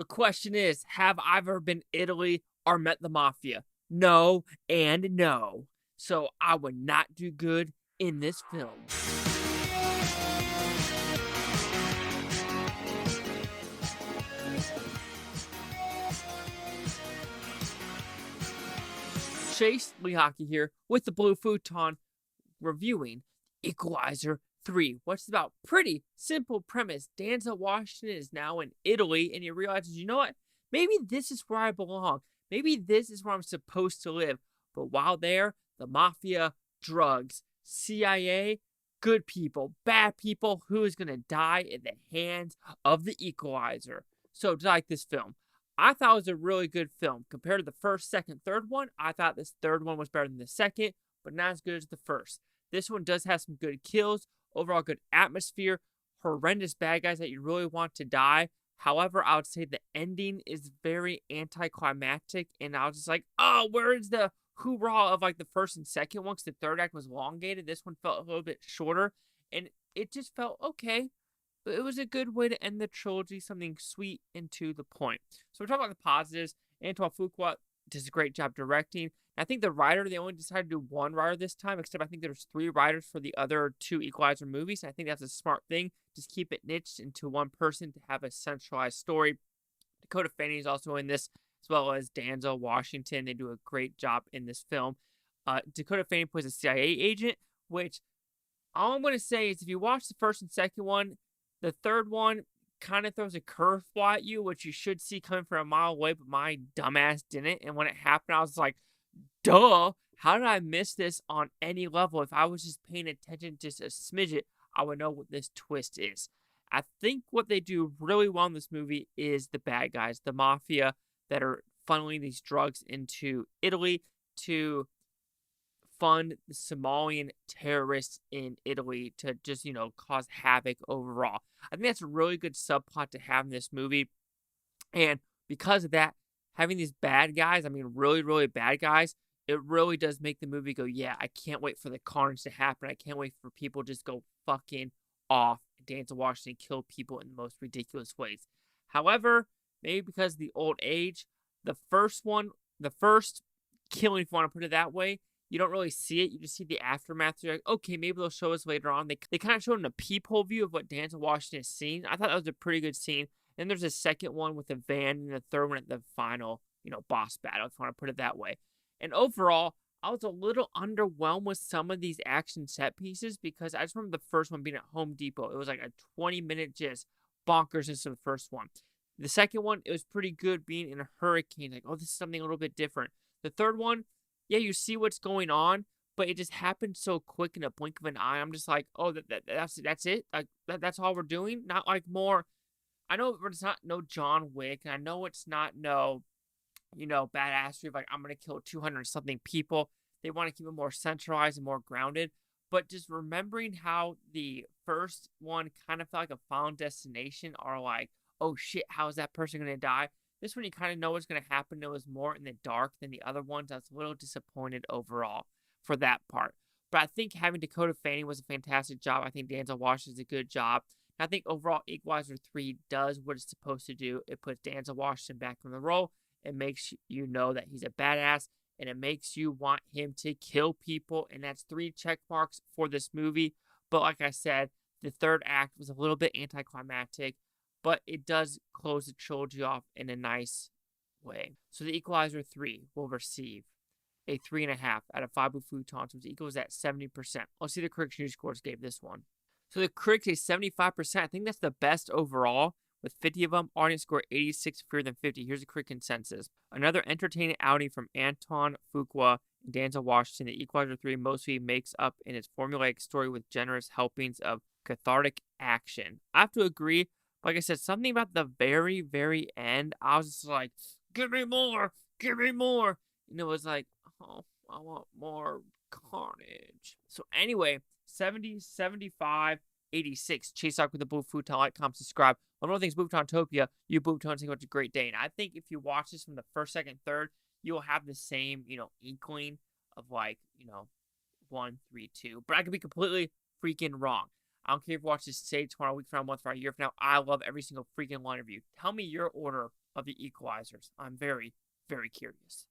The question is, have I ever been Italy or met the mafia? No and no. So I would not do good in this film. Chase Lee Hockey here with the Blue Futon reviewing Equalizer 3. What's about pretty simple premise. Denzel Washington is now in Italy and he realizes, you know what? Maybe this is where I belong. Maybe this is where I'm supposed to live. But while there, the mafia, drugs, CIA, good people, bad people, who is going to die in the hands of the Equalizer? So, do you like this film? I thought it was a really good film. Compared to the first, second, third one, I thought this third one was better than the second, but not as good as the first. This one does have some good kills, overall good atmosphere, horrendous bad guys that you really want to die. However, I would say the ending is very anticlimactic, and I was just like, oh, where is the hoorah of like the first and second one? Because the third act was elongated. This one felt a little bit shorter, and it just felt okay. But it was a good way to end the trilogy, something sweet and to the point. So we're talking about the positives. Antoine Fuqua does a great job directing. I think the writer, they only decided to do one writer this time, except I think there's 3 writers for the other 2 Equalizer movies. And I think that's a smart thing. Just keep it niched into one person to have a centralized story. Dakota Fanning is also in this, as well as Denzel Washington. They do a great job in this film. Dakota Fanning plays a CIA agent, which all I'm going to say is if you watch the first and second one, the third one kind of throws a curveball at you, which you should see coming from a mile away, but my dumbass didn't. And when it happened, I was like, duh, how did I miss this on any level? If I was just paying attention just a smidget, I would know what this twist is. I think what they do really well in this movie is the bad guys, the mafia that are funneling these drugs into Italy to fund the Somalian terrorists in Italy to just, cause havoc overall. I think that's a really good subplot to have in this movie. And because of that, having these bad guys, really, really bad guys, it really does make the movie go, yeah, I can't wait for the carnage to happen. I can't wait for people just go fucking off. Denzel Washington kill people in the most ridiculous ways. However, maybe because of the old age, the first killing, if you want to put it that way, you don't really see it. You just see the aftermath. You're like, okay, maybe they'll show us later on. They kind of showed in a peephole view of what Denzel Washington is seeing. I thought that was a pretty good scene. Then there's a second one with a van, and the third one at the final, boss battle, if you want to put it that way. And overall, I was a little underwhelmed with some of these action set pieces because I just remember the first one being at Home Depot. It was like a 20-minute just bonkersness of the first one. The second one, it was pretty good being in a hurricane. Like, oh, this is something a little bit different. The third one, yeah, you see what's going on, but it just happened so quick in a blink of an eye. I'm just like, oh, that's it? Like, that's all we're doing? Not like more. I know it's not no John Wick, and I know it's not no, badassery of like, I'm going to kill 200 something people. They want to keep it more centralized and more grounded. But just remembering how the first one kind of felt like a final destination, or like, oh shit, how is that person going to die? This one, you kind of know what's going to happen. It was more in the dark than the other ones. I was a little disappointed overall for that part. But I think having Dakota Fanning was a fantastic job. I think Denzel Washington's a good job. And I think overall, Equalizer 3 does what it's supposed to do. It puts Denzel Washington back in the role. It makes you know that he's a badass. And it makes you want him to kill people. And that's 3 check marks for this movie. But like I said, the third act was a little bit anticlimactic. But it does close the trilogy off in a nice way. So the Equalizer 3 will receive a 3.5 out of 5 Blue Futons, which equals at 70%. Let's see the critics' news scores gave this one. So the critics say 75%. I think that's the best overall. With 50 of them, audience score 86, fewer than 50. Here's the critic consensus. Another entertaining outing from Antoine Fuqua and Denzel Washington. The Equalizer 3 mostly makes up in its formulaic story with generous helpings of cathartic action. I have to agree. Like I said, something about the very, very end, I was just like, give me more, give me more. And it was like, oh, I want more carnage. So anyway, 70, 75, 86. Chase Talk with the Blue Futon. Like, comment, subscribe. One more thing is Butontopia. You Butons think it's a great day. And I think if you watch this from the first, second, third, you will have the same, inkling of like, 1, 3, 2. But I could be completely freaking wrong. I don't care if you watch this today, tomorrow, week from now, a month from now, a year from now. I love every single freaking line review. Tell me your order of the Equalizers. I'm very, very curious.